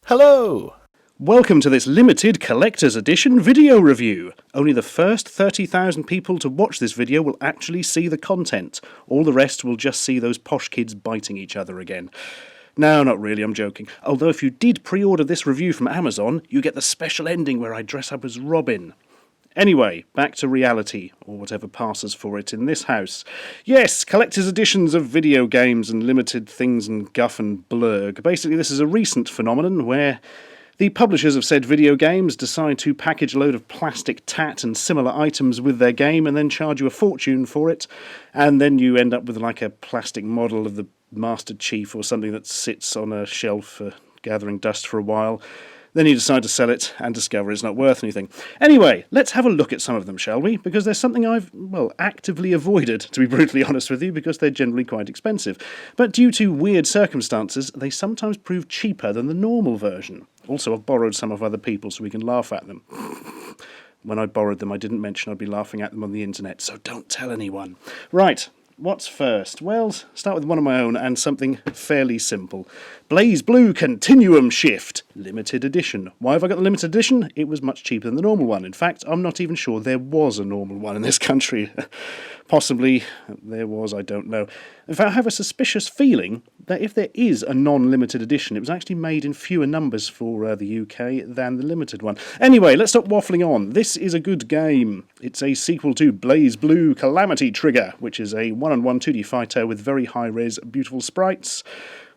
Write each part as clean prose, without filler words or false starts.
Hello! Welcome to this limited collector's edition video review. Only the first 30,000 people to watch this video will actually see the content. All the rest will just see those posh kids biting each other again. No, not really, I'm joking. Although if you did pre-order this review from Amazon, you get the special ending where I dress up as Robin. Anyway, back to reality, or whatever passes for it in this house. Yes, collector's editions of video games and limited things and guff and blurg. Basically, this is a recent phenomenon where the publishers of said video games decide to package a load of plastic tat and similar items with their game and then charge you a fortune for it, and then you end up with like a plastic model of the Master Chief or something that sits on a shelf for gathering dust for a while. Then you decide to sell it and discover it's not worth anything. Anyway, let's have a look at some of them, shall we? Because there's something I've, actively avoided, to be brutally honest with you, because they're generally quite expensive. But due to weird circumstances, they sometimes prove cheaper than the normal version. Also, I've borrowed some of other people so we can laugh at them. When I borrowed them, I didn't mention I'd be laughing at them on the internet, so don't tell anyone. Right. What's first? Well, start with one of my own and something fairly simple. BlazBlue Continuum Shift, limited edition. Why have I got the limited edition? It was much cheaper than the normal one. In fact, I'm not even sure there was a normal one in this country. Possibly there was, I don't know. In fact, I have a suspicious feeling that if there is a non-limited edition, it was actually made in fewer numbers for the UK than the limited one. Anyway, let's stop waffling on. This is a good game. It's a sequel to BlazBlue Calamity Trigger, which is a one-on-one 2D fighter with very high-res, beautiful sprites.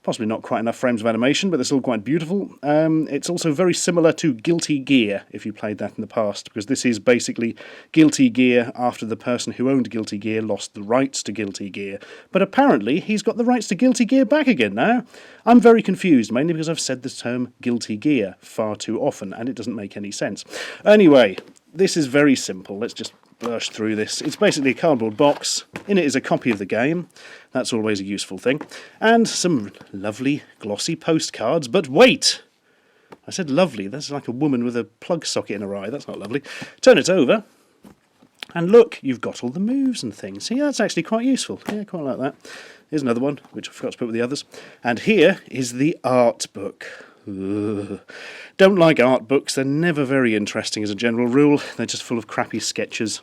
Possibly not quite enough frames of animation, but they're still quite beautiful. It's also very similar to Guilty Gear, if you played that in the past, because this is basically Guilty Gear after the person who owned Guilty Gear lost the rights to Guilty Gear. But apparently he's got the rights to Guilty Gear back again now. I'm very confused, mainly because I've said the term Guilty Gear far too often, and it doesn't make any sense. Anyway, this is very simple. Let's just burst through this. It's basically a cardboard box. In it is a copy of the game. That's always a useful thing. And some lovely glossy postcards. But wait! I said lovely. That's like a woman with a plug socket in her eye. That's not lovely. Turn it over. And look, you've got all the moves and things. See, that's actually quite useful. Yeah, quite like that. Here's another one, which I forgot to put with the others. And here is the art book. Ugh. Don't like art books. They're never very interesting as a general rule. They're just full of crappy sketches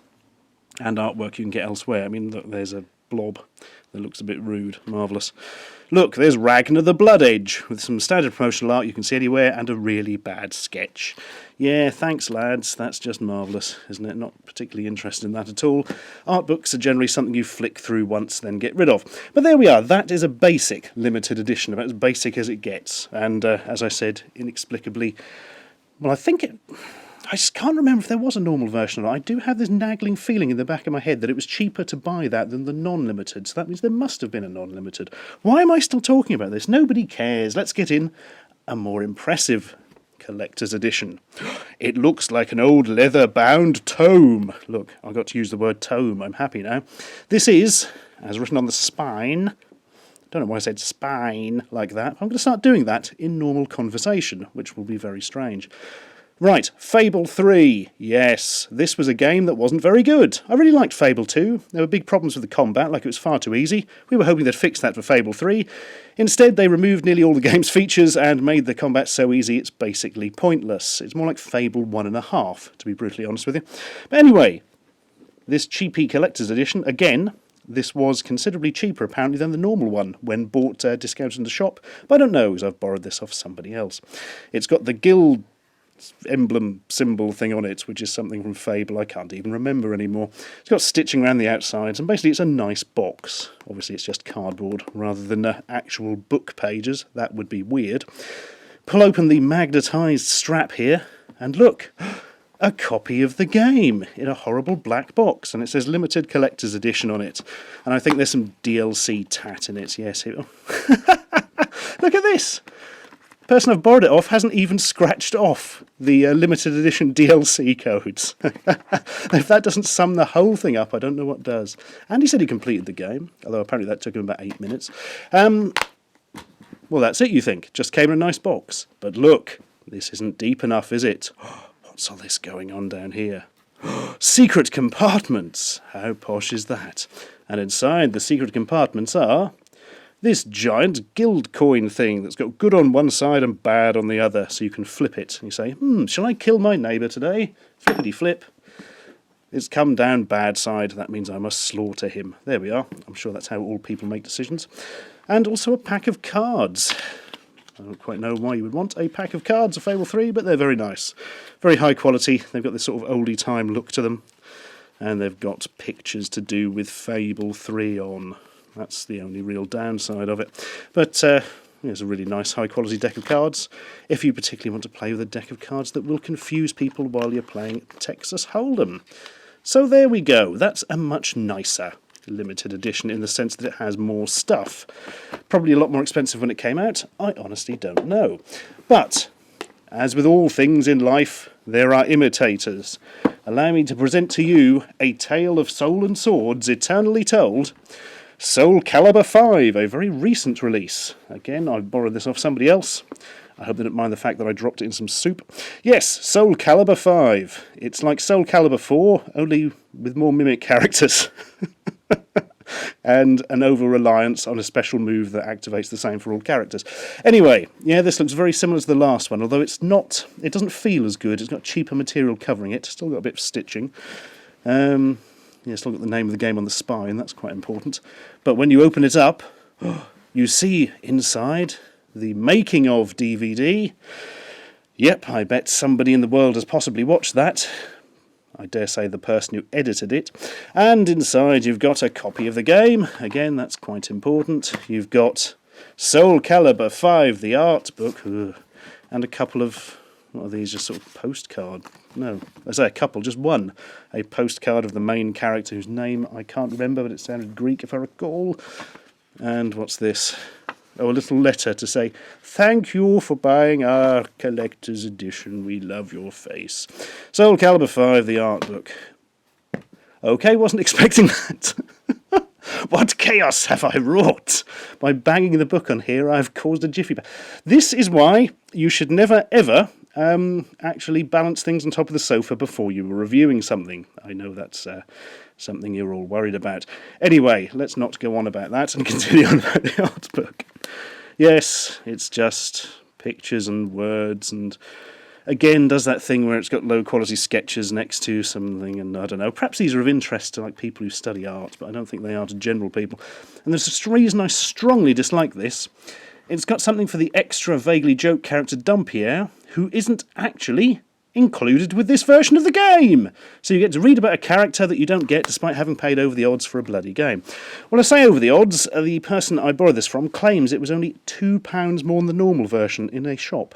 and artwork you can get elsewhere. I mean, look, there's a blob that looks a bit rude. Marvellous. Look, there's Ragnar the Blood Edge with some standard promotional art you can see anywhere and a really bad sketch. Yeah, thanks lads, that's just marvellous, isn't it? Not particularly interested in that at all. Art books are generally something you flick through once, then get rid of. But there we are, that is a basic limited edition, about as basic as it gets. And as I said, inexplicably, I just can't remember if there was a normal version or not. I do have this nagging feeling in the back of my head that it was cheaper to buy that than the non-limited, so that means there must have been a non-limited. Why am I still talking about this? Nobody cares. Let's get in a more impressive collector's edition. It looks like an old leather-bound tome. Look, I got to use the word tome. I'm happy now. This is, as written on the spine, don't know why I said spine like that. I'm going to start doing that in normal conversation, which will be very strange. Right, Fable III. Yes, this was a game that wasn't very good. I really liked Fable II. There were big problems with the combat, like it was far too easy. We were hoping they'd fix that for Fable III. Instead, they removed nearly all the game's features and made the combat so easy it's basically pointless. It's more like Fable 1.5, to be brutally honest with you. But anyway, this cheapy collector's edition, again, this was considerably cheaper apparently than the normal one when bought discounted in the shop. But I don't know, because I've borrowed this off somebody else. It's got the guild emblem symbol thing on it, which is something from Fable I can't even remember anymore. It's got stitching around the outsides, and basically it's a nice box. Obviously it's just cardboard rather than actual book pages. That would be weird. Pull open the magnetised strap here, and look, a copy of the game in a horrible black box, and it says limited collector's edition on it. And I think there's some DLC tat in it. Yes, look at this. The person I've borrowed it off hasn't even scratched off the limited edition DLC codes. If that doesn't sum the whole thing up, I don't know what does. And he said he completed the game, although apparently that took him about 8 minutes. Well, that's it, you think. Just came in a nice box. But look, this isn't deep enough, is it? What's all this going on down here? Secret compartments! How posh is that? And inside the secret compartments are this giant guild coin thing that's got good on one side and bad on the other, so you can flip it. And you say, shall I kill my neighbour today? Flippity flip. It's come down bad side, that means I must slaughter him. There we are. I'm sure that's how all people make decisions. And also a pack of cards. I don't quite know why you would want a pack of cards of Fable 3, but they're very nice. Very high quality. They've got this sort of oldie time look to them. And they've got pictures to do with Fable 3 on. That's the only real downside of it. But it's a really nice high quality deck of cards, if you particularly want to play with a deck of cards that will confuse people while you're playing Texas Hold'em. So there we go. That's a much nicer limited edition in the sense that it has more stuff. Probably a lot more expensive when it came out. I honestly don't know. But, as with all things in life, there are imitators. Allow me to present to you A Tale of Soul and Swords, Eternally Told, Soul Calibur 5, a very recent release. Again, I borrowed this off somebody else. I hope they don't mind the fact that I dropped it in some soup. Yes, Soul Calibur 5. It's like Soul Calibur 4, only with more mimic characters. And an over-reliance on a special move that activates the same for all characters. Anyway, yeah, this looks very similar to the last one, although it doesn't feel as good. It's got cheaper material covering it. Still got a bit of stitching. Still got the name of the game on the spine, that's quite important. But when you open it up, you see inside the making of DVD. Yep, I bet somebody in the world has possibly watched that. I dare say the person who edited it. And inside you've got a copy of the game. Again, that's quite important. You've got Soul Calibur 5, the art book, and a couple of, what are these, just sort of postcard? No, I say a couple, just one. A postcard of the main character whose name I can't remember, but it sounded Greek if I recall. And what's this? Oh, a little letter to say, thank you for buying our collector's edition. We love your face. Soul Calibur 5, the art book. Okay, wasn't expecting that. What chaos have I wrought? By banging the book on here, I've caused a jiffy. This is why you should never, ever actually balance things on top of the sofa before you were reviewing something. I know that's something you're all worried about. Anyway, let's not go on about that and continue on about the art book. Yes, it's just pictures and words, and again does that thing where it's got low quality sketches next to something, and I don't know, perhaps these are of interest to like people who study art, but I don't think they are to general people. And there's a reason I strongly dislike this. It's got something for the extra vaguely joke character Dumpierre, who isn't actually included with this version of the game. So you get to read about a character that you don't get despite having paid over the odds for a bloody game. Well, I say over the odds, the person I borrowed this from claims it was only £2 more than the normal version in a shop.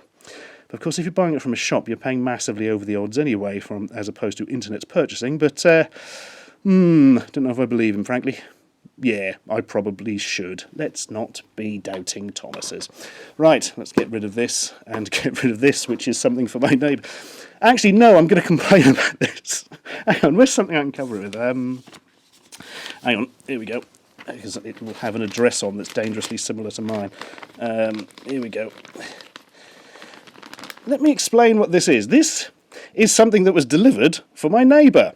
But of course, if you're buying it from a shop, you're paying massively over the odds anyway, as opposed to internet purchasing. But, don't know if I believe him, frankly. Yeah, I probably should. Let's not be doubting Thomases. Right, let's get rid of this, and get rid of this, which is something for my neighbour. Actually, no, I'm going to complain about this. Hang on, where's something I can cover it with? Hang on, here we go. Because it will have an address on that's dangerously similar to mine. Here we go. Let me explain what this is. This is something that was delivered for my neighbour.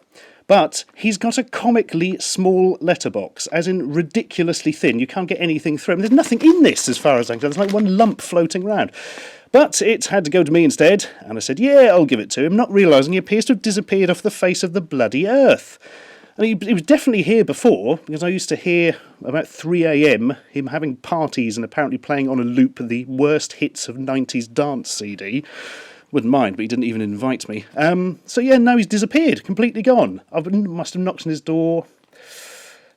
But he's got a comically small letterbox, as in ridiculously thin. You can't get anything through. I mean, there's nothing in this as far as I can tell. There's like one lump floating around. But it had to go to me instead, and I said, yeah, I'll give it to him, not realising he appears to have disappeared off the face of the bloody earth. And he was definitely here before, because I used to hear about 3 a.m. him having parties and apparently playing on a loop the worst hits of 90s dance CD. Wouldn't mind, but he didn't even invite me. So yeah, now he's disappeared, completely gone. I must have knocked on his door.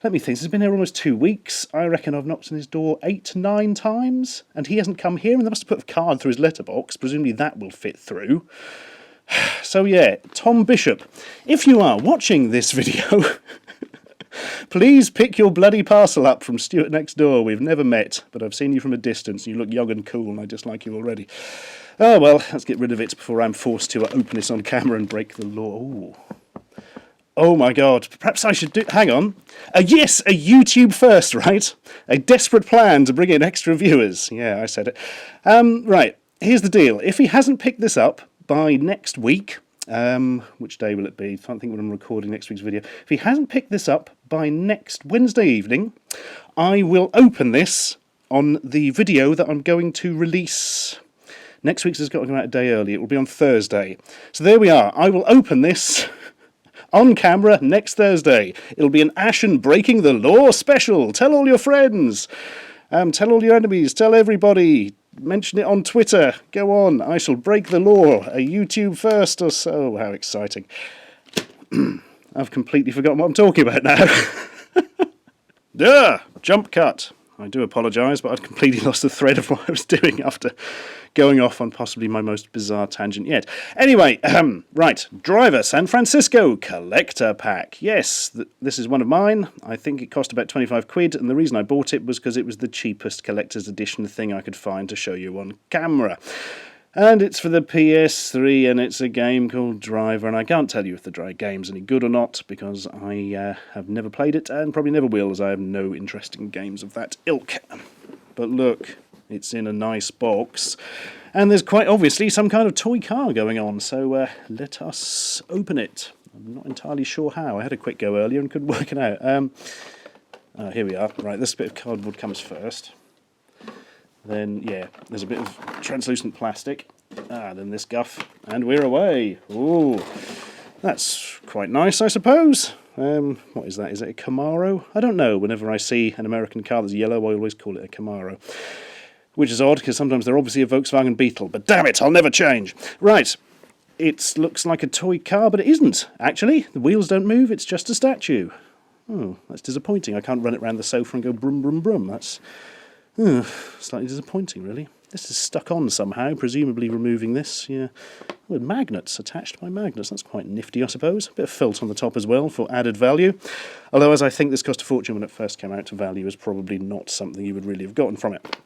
Let me think, he's been here almost 2 weeks. I reckon I've knocked on his door 8, 9 times, and he hasn't come here, and they must have put a card through his letterbox. Presumably that will fit through. So yeah, Tom Bishop, if you are watching this video, please pick your bloody parcel up from Stuart next door. We've never met, but I've seen you from a distance, and you look young and cool, and I dislike you already. Oh well, let's get rid of it before I'm forced to open this on camera and break the law. Ooh. Oh my god, perhaps I should do... Hang on. Yes, a YouTube first, right? A desperate plan to bring in extra viewers. Yeah, I said it. Right, here's the deal. If he hasn't picked this up by next week, which day will it be? I can't think when I'm recording next week's video. If he hasn't picked this up by next Wednesday evening, I will open this on the video that I'm going to release. Next week's has got to come out a day early. It will be on Thursday. So there we are. I will open this on camera next Thursday. It'll be an Ashen Breaking the Law special. Tell all your friends. Tell all your enemies. Tell everybody. Mention it on Twitter. Go on. I shall break the law. A YouTube first or so. How exciting. I've completely forgotten what I'm talking about now. Duh! Jump cut. I do apologise, but I'd completely lost the thread of what I was doing after going off on possibly my most bizarre tangent yet. Anyway, right, Driver San Francisco Collector Pack. Yes, this is one of mine. I think it cost about 25 quid, and the reason I bought it was because it was the cheapest collector's edition thing I could find to show you on camera. And it's for the PS3, and it's a game called Driver, and I can't tell you if the game's any good or not, because I have never played it, and probably never will, as I have no interest in games of that ilk. But look, it's in a nice box, and there's quite obviously some kind of toy car going on, so let us open it. I'm not entirely sure how. I had a quick go earlier and couldn't work it out. Here we are. Right, this bit of cardboard comes first. Then, yeah, there's a bit of translucent plastic. Then this guff, and we're away. Ooh, that's quite nice, I suppose. What is that? Is it a Camaro? I don't know. Whenever I see an American car that's yellow, I always call it a Camaro. Which is odd, because sometimes they're obviously a Volkswagen Beetle. But damn it, I'll never change. Right, it looks like a toy car, but it isn't, actually. The wheels don't move, it's just a statue. Oh, that's disappointing. I can't run it round the sofa and go brum, brum, brum. That's slightly disappointing, really. This is stuck on somehow, presumably removing this. Yeah, with magnets, attached by magnets. That's quite nifty, I suppose. A bit of felt on the top as well for added value. Although, as I think this cost a fortune when it first came out, value is probably not something you would really have gotten from it.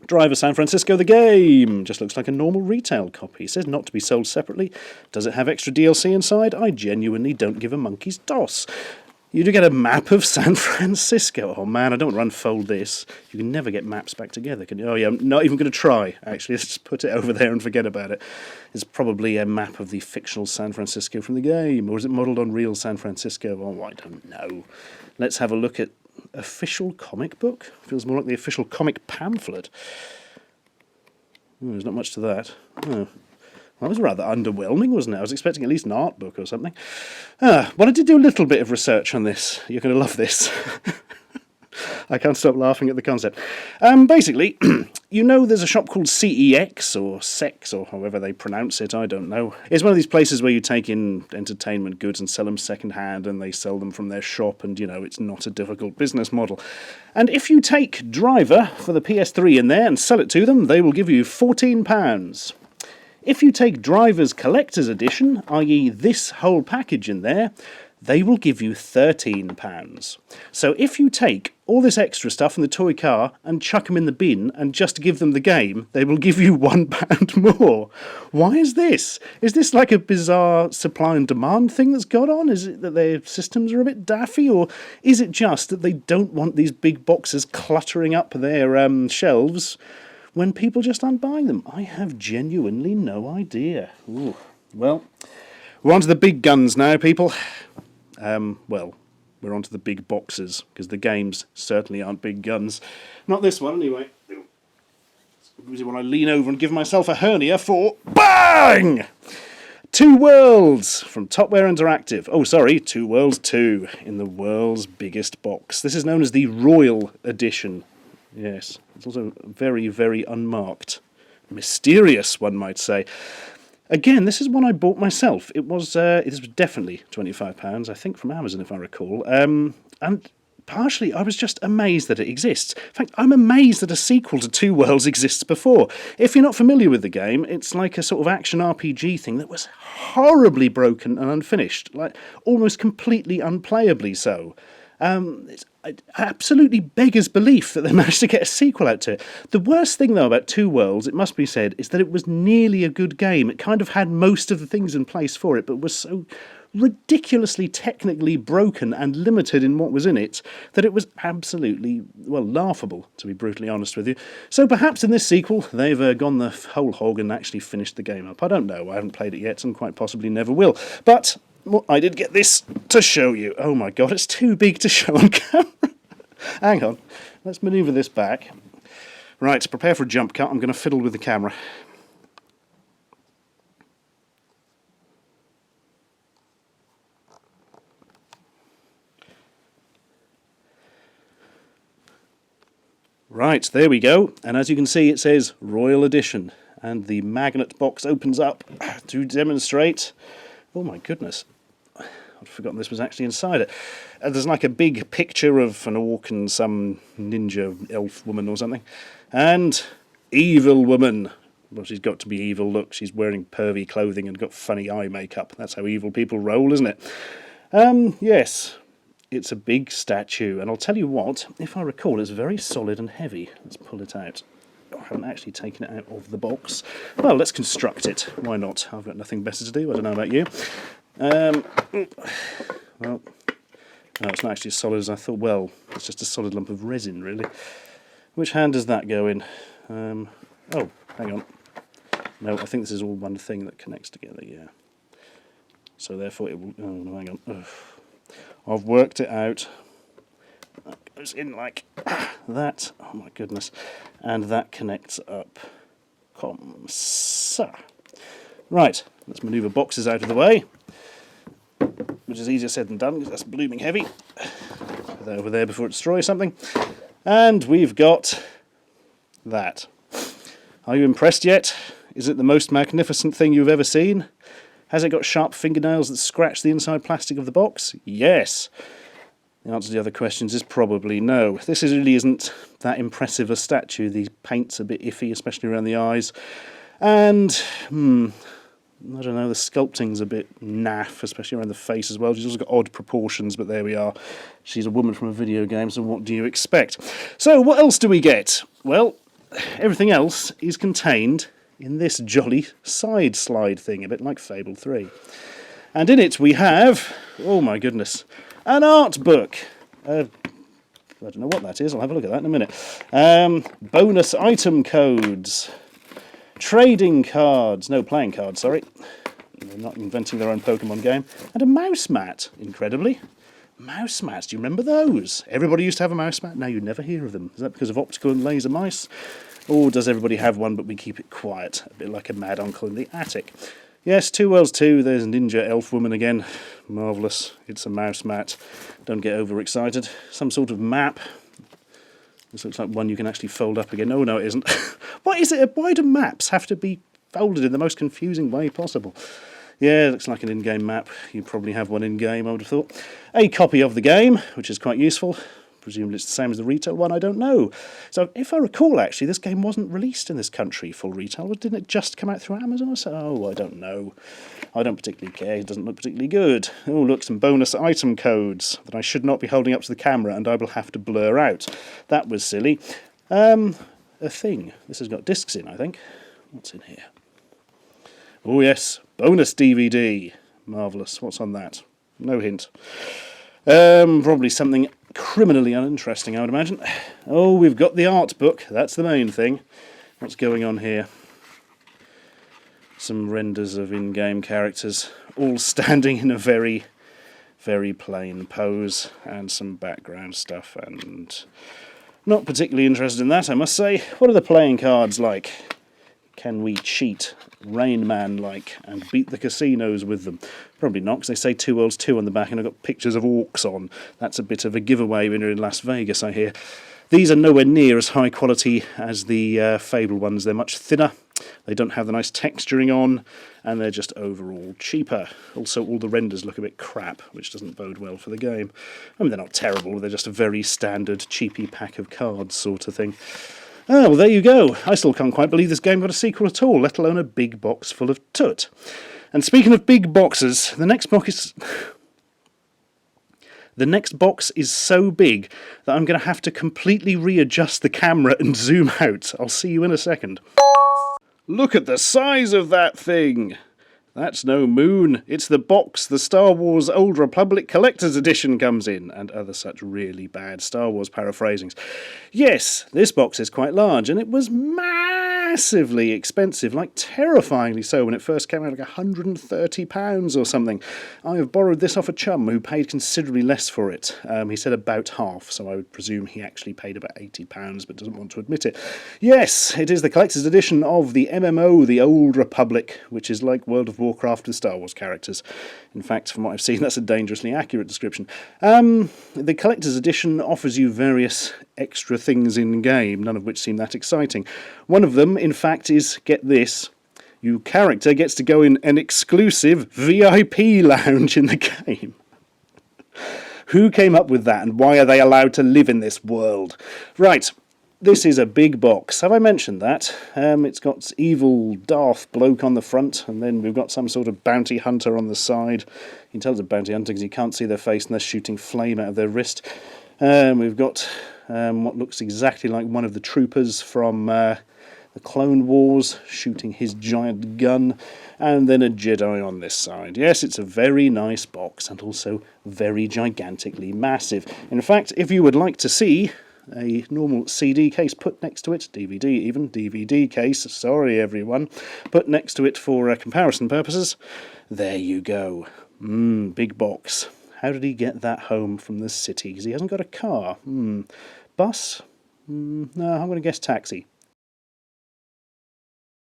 Driver San Francisco the game. Just looks like a normal retail copy. It says not to be sold separately. Does it have extra DLC inside? I genuinely don't give a monkey's toss. You do get a map of San Francisco. Oh man, I don't want to unfold this. You can never get maps back together, can you? Oh yeah, I'm not even going to try, actually. Let's just put it over there and forget about it. It's probably a map of the fictional San Francisco from the game. Or is it modelled on real San Francisco? Oh, I don't know. Let's have a look at official comic book. Feels more like the official comic pamphlet. There's not much to that. Oh. That was rather underwhelming, wasn't it? I was expecting at least an art book or something. Wanted to do a little bit of research on this. You're going to love this. I can't stop laughing at the concept. Basically, you know there's a shop called CEX, or Sex, or however they pronounce it, I don't know. It's one of these places where you take in entertainment goods and sell them second-hand, and they sell them from their shop, and, you know, it's not a difficult business model. And if you take Driver for the PS3 in there and sell it to them, they will give you £14. If you take Driver's Collector's Edition, i.e. this whole package in there, they will give you £13. So if you take all this extra stuff in the toy car and chuck them in the bin and just give them the game, they will give you £1 more. Why is this? Is this like a bizarre supply and demand thing that's gone on? Is it that their systems are a bit daffy? Or is it just that they don't want these big boxes cluttering up their shelves when people just aren't buying them? I have genuinely no idea. Ooh. Well, we're on to the big guns now, people. Well, we're on to the big boxes, because the games certainly aren't big guns. Not this one, anyway. When I lean over and give myself a hernia for BANG! Two Worlds from Topware Interactive. Oh, sorry, Two Worlds 2 in the world's biggest box. This is known as the Royal Edition. Yes, it's also very, very unmarked. Mysterious, one might say. Again, this is one I bought myself. It was definitely £25, I think, from Amazon, if I recall. And partially, I was just amazed that it exists. In fact, I'm amazed that a sequel to Two Worlds exists before. If you're not familiar with the game, it's like a sort of action RPG thing that was horribly broken and unfinished, like almost completely unplayably so. It absolutely beggars belief that they managed to get a sequel out to it. The worst thing, though, about Two Worlds, it must be said, is that it was nearly a good game. It kind of had most of the things in place for it, but was so ridiculously technically broken and limited in what was in it that it was absolutely, well, laughable, to be brutally honest with you. So perhaps in this sequel, they've gone the whole hog and actually finished the game up. I don't know. I haven't played it yet and quite possibly never will. But I did get this to show you. Oh my god, it's too big to show on camera. Hang on, let's manoeuvre this back. Right, prepare for a jump cut. I'm going to fiddle with the camera. Right, there we go. And as you can see, it says Royal Edition. And the magnet box opens up to demonstrate... Oh my goodness. I'd forgotten this was actually inside it. There's like a big picture of an orc and some ninja elf woman or something. And evil woman. Well, she's got to be evil. Look, she's wearing pervy clothing and got funny eye makeup. That's how evil people roll, isn't it? Yes. It's a big statue, and I'll tell you what, if I recall, it's very solid and heavy. Let's pull it out. Oh, I haven't actually taken it out of the box. Well, let's construct it. Why not? I've got nothing better to do. I don't know about you. Well, no, it's not actually as solid as I thought. Well, it's just a solid lump of resin, really. Which hand does that go in? Oh, hang on. No, I think this is all one thing that connects together, yeah. So therefore it will... Oh, no, hang on. Ugh. I've worked it out. That goes in like that. Oh my goodness. And that connects up. Comme ça. Right, let's manoeuvre boxes out of the way. Which is easier said than done, because that's blooming heavy. Put that over there before it destroys something. And we've got that. Are you impressed yet? Is it the most magnificent thing you've ever seen? Has it got sharp fingernails that scratch the inside plastic of the box? Yes. The answer to the other questions is probably no. This really isn't that impressive a statue. The paint's a bit iffy, especially around the eyes. And, I don't know, the sculpting's a bit naff, especially around the face as well. She's also got odd proportions, but there we are. She's a woman from a video game, so what do you expect? So, what else do we get? Well, everything else is contained in this jolly side slide thing, a bit like Fable 3. And in it we have, oh my goodness, an art book. I don't know what that is, I'll have a look at that in a minute. Bonus item codes, trading cards, no, playing cards, sorry. They're not inventing their own Pokemon game. And a mouse mat, incredibly. Mouse mats, do you remember those? Everybody used to have a mouse mat, now you never hear of them. Is that because of optical and laser mice? Or does everybody have one but we keep it quiet? A bit like a mad uncle in the attic. Yes, Two Worlds 2, there's Ninja Elf Woman again. Marvellous. It's a mouse mat. Don't get overexcited. Some sort of map. This looks like one you can actually fold up again. Oh, no, it isn't. What is it? Why do maps have to be folded in the most confusing way possible? Yeah, it looks like an in-game map. You probably have one in-game, I would have thought. A copy of the game, which is quite useful. Presumably it's the same as the retail one, I don't know. So if I recall, actually, this game wasn't released in this country full retail. Didn't it just come out through Amazon or so? Oh, I don't know. I don't particularly care. It doesn't look particularly good. Oh, look, some bonus item codes that I should not be holding up to the camera and I will have to blur out. That was silly. A thing. This has got discs in, I think. What's in here? Oh, yes. Bonus DVD. Marvellous. What's on that? No hint. Probably something criminally uninteresting, I would imagine. Oh, we've got the art book. That's the main thing. What's going on here? Some renders of in-game characters, all standing in a very, very plain pose, and some background stuff, and not particularly interested in that, I must say. What are the playing cards like? Can we cheat, Rain Man-like, and beat the casinos with them? Probably not, because they say Two Worlds 2 on the back, and I've got pictures of orcs on. That's a bit of a giveaway when you're in Las Vegas, I hear. These are nowhere near as high quality as the Fable ones. They're much thinner, they don't have the nice texturing on, and they're just overall cheaper. Also, all the renders look a bit crap, which doesn't bode well for the game. I mean, they're not terrible, they're just a very standard, cheapy pack of cards sort of thing. Oh, well, there you go. I still can't quite believe this game got a sequel at all, let alone a big box full of tut. And speaking of big boxes, the next box is so big that I'm going to have to completely readjust the camera and zoom out. I'll see you in a second. Look at the size of that thing! That's no moon, it's the box the Star Wars Old Republic Collector's Edition comes in, and other such really bad Star Wars paraphrasings. Yes, this box is quite large, and it was massive massively expensive, like terrifyingly so when it first came out, like £130 or something. I have borrowed this off a chum who paid considerably less for it. He said about half, so I would presume he actually paid about £80 but doesn't want to admit it. Yes, it is the collector's edition of the MMO, The Old Republic, which is like World of Warcraft with Star Wars characters. In fact, from what I've seen, that's a dangerously accurate description. The collector's edition offers you various extra things in-game, none of which seem that exciting. One of them, in fact, is, get this, your character gets to go in an exclusive VIP lounge in the game. Who came up with that, and why are they allowed to live in this world? Right, this is a big box. Have I mentioned that? It's got evil Darth bloke on the front, and then we've got some sort of bounty hunter on the side. You can tell it's a bounty hunter because you can't see their face and they're shooting flame out of their wrist. We've got what looks exactly like one of the troopers from the Clone Wars shooting his giant gun, and then a Jedi on this side. Yes, it's a very nice box, and also very gigantically massive. In fact, if you would like to see a normal CD case put next to it, DVD even, DVD case, sorry everyone, put next to it for comparison purposes, there you go. Big box. How did he get that home from the city? Because he hasn't got a car. Bus? No, I'm going to guess taxi.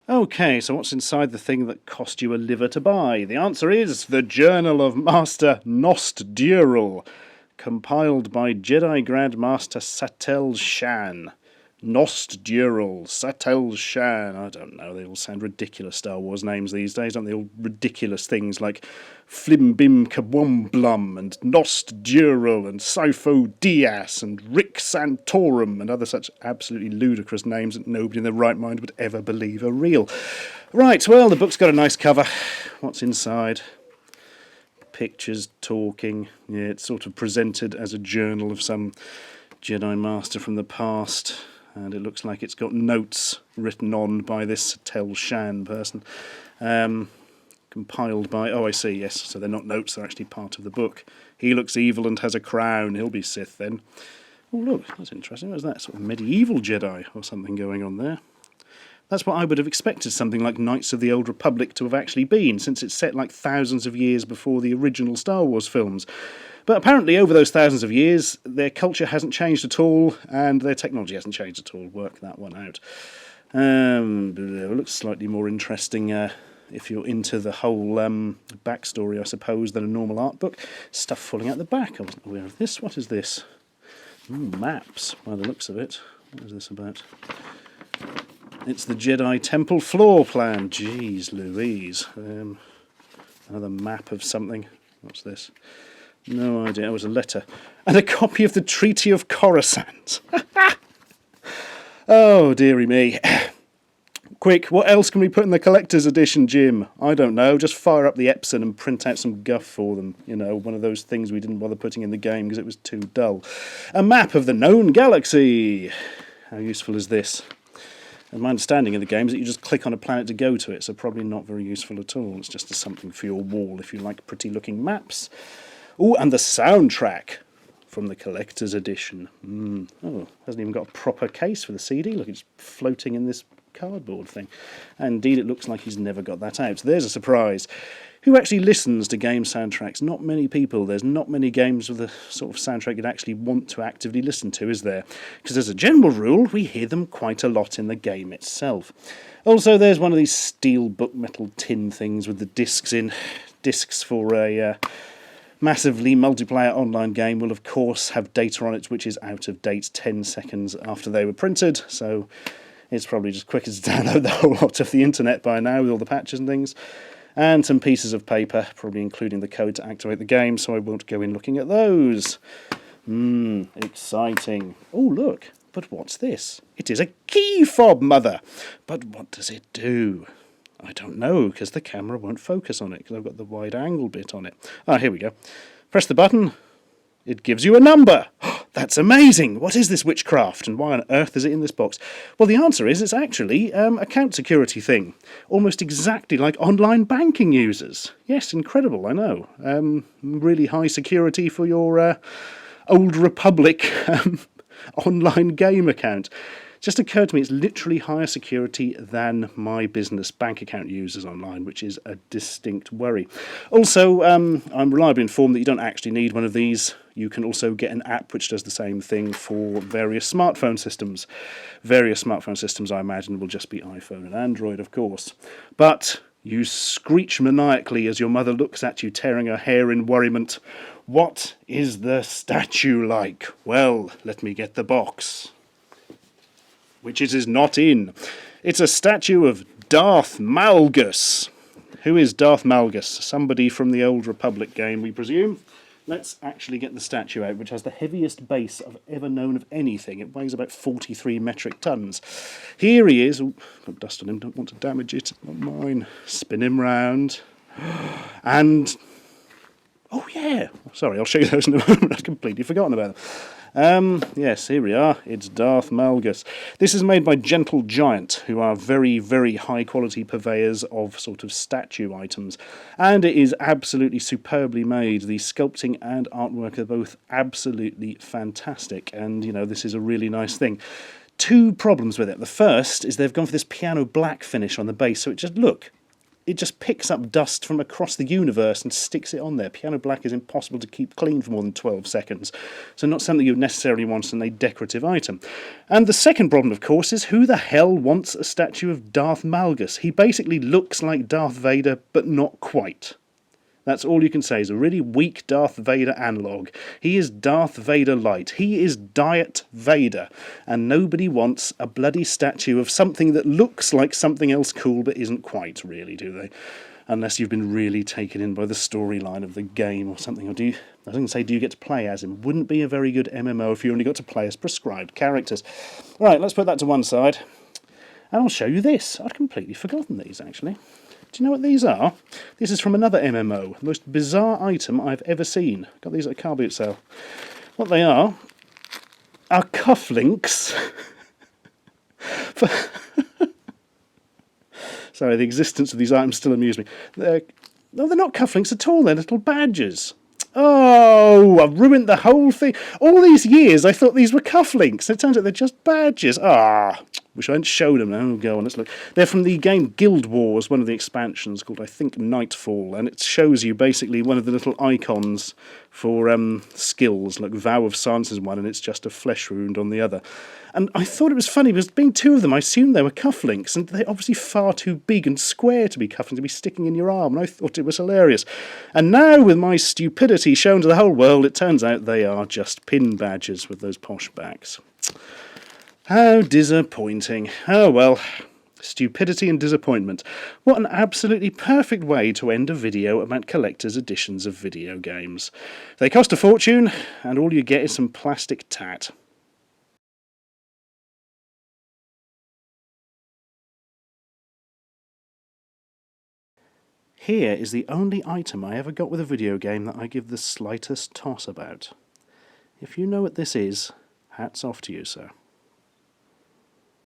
Okay, so what's inside the thing that cost you a liver to buy? The answer is the Journal of Master Nost-Dural, compiled by Jedi Grandmaster Satel Shan. Nost-Dural, Satel Shan. I don't know, they all sound ridiculous Star Wars names these days, aren't they? All ridiculous things like Flimbim Kabwomblum and Nost-Dural and Sifo Diaz and Rick Santorum and other such absolutely ludicrous names that nobody in their right mind would ever believe are real. Right, well, the book's got a nice cover. What's inside? Pictures, talking. Yeah, it's sort of presented as a journal of some Jedi Master from the past. And it looks like it's got notes written on by this Tel Shan person. Compiled by... Oh, I see, yes. So they're not notes, they're actually part of the book. He looks evil and has a crown. He'll be Sith then. Oh, look, that's interesting. What's that? Sort of medieval Jedi or something going on there. That's what I would have expected something like Knights of the Old Republic to have actually been, since it's set like thousands of years before the original Star Wars films. But apparently over those thousands of years, their culture hasn't changed at all, and their technology hasn't changed at all. Work that one out. It looks slightly more interesting if you're into the whole backstory, I suppose, than a normal art book. Stuff falling out the back. I wasn't aware of this. What is this? Maps, by the looks of it. What is this about? It's the Jedi Temple floor plan. Jeez Louise. Another map of something. What's this? No idea. It was a letter. And a copy of the Treaty of Coruscant. Oh, dearie me. Quick, what else can we put in the collector's edition, Jim? I don't know. Just fire up the Epson and print out some guff for them. You know, one of those things we didn't bother putting in the game because it was too dull. A map of the known galaxy. How useful is this? And my understanding of the game is that you just click on a planet to go to it, so probably not very useful at all. It's just something for your wall if you like pretty-looking maps. Oh, and the soundtrack from the collector's edition. Oh, hasn't even got a proper case for the CD. Look, it's floating in this cardboard thing. And indeed, it looks like he's never got that out. So there's a surprise. Who actually listens to game soundtracks? Not many people. There's not many games with the sort of soundtrack you'd actually want to actively listen to, is there? Because as a general rule, we hear them quite a lot in the game itself. Also, there's one of these steel book metal tin things with the discs in. Discs for a massively multiplayer online game will, of course, have data on it which is out of date 10 seconds after they were printed, so it's probably just quicker to download the whole lot of the internet by now with all the patches and things. And some pieces of paper, probably including the code to activate the game, so I won't go in looking at those. Exciting. Oh, look, but what's this? It is a key fob, mother! But what does it do? I don't know, because the camera won't focus on it, because I've got the wide angle bit on it. Ah, here we go. Press the button. It gives you a number. That's amazing. What is this witchcraft, and why on earth is it in this box? Well, the answer is it's actually account security thing. Almost exactly like online banking users. Yes, incredible, I know. Really high security for your Old Republic online game account. Just occurred to me it's literally higher security than my business bank account users online, which is a distinct worry. Also, I'm reliably informed that you don't actually need one of these. You can also get an app which does the same thing for various smartphone systems. Various smartphone systems, I imagine, will just be iPhone and Android, of course. But you screech maniacally as your mother looks at you tearing her hair in worriment. What is the statue like? Well, let me get the box, which it is not in. It's a statue of Darth Malgus. Who is Darth Malgus? Somebody from the Old Republic game, we presume. Let's actually get the statue out, which has the heaviest base I've ever known of anything. It weighs about 43 metric tons. Here he is. Ooh, got dust on him, don't want to damage it. Not mine. Spin him round. And... oh yeah! Sorry, I'll show you those in a moment. I've completely forgotten about them. Yes, here we are. It's Darth Malgus. This is made by Gentle Giant, who are very, very high-quality purveyors of sort of statue items. And it is absolutely superbly made. The sculpting and artwork are both absolutely fantastic. And, you know, this is a really nice thing. Two problems with it. The first is they've gone for this piano black finish on the base, so it just picks up dust from across the universe and sticks it on there. Piano black is impossible to keep clean for more than 12 seconds, so not something you necessarily want in a decorative item. And the second problem, of course, is who the hell wants a statue of Darth Malgus? He basically looks like Darth Vader, but not quite. That's all you can say, is a really weak Darth Vader analogue. He is Darth Vader light. He is Diet Vader. And nobody wants a bloody statue of something that looks like something else cool but isn't quite, really, do they? Unless you've been really taken in by the storyline of the game or something. Or do you get to play as him? Wouldn't be a very good MMO if you only got to play as prescribed characters. Right, let's put that to one side. And I'll show you this. I'd completely forgotten these, actually. Do you know what these are? This is from another MMO. The most bizarre item I've ever seen. Got these at a car boot sale. What they are cufflinks. Sorry, the existence of these items still amuse me. They're not cufflinks at all. They're little badges. Oh, I've ruined the whole thing. All these years I thought these were cufflinks. It turns out they're just badges. Wish I hadn't showed them now. Oh, go on, let's look. They're from the game Guild Wars, one of the expansions called, I think, Nightfall, and it shows you basically one of the little icons for skills, like Vow of Silence is one, and it's just a flesh wound on the other. And I thought it was funny, because being two of them, I assumed they were cufflinks, and they're obviously far too big and square to be cufflinks, to be sticking in your arm, and I thought it was hilarious. And now, with my stupidity shown to the whole world, it turns out they are just pin badges with those posh backs. How disappointing. Oh well, stupidity and disappointment. What an absolutely perfect way to end a video about collector's editions of video games. They cost a fortune, and all you get is some plastic tat. Here is the only item I ever got with a video game that I give the slightest toss about. If you know what this is, hats off to you, sir.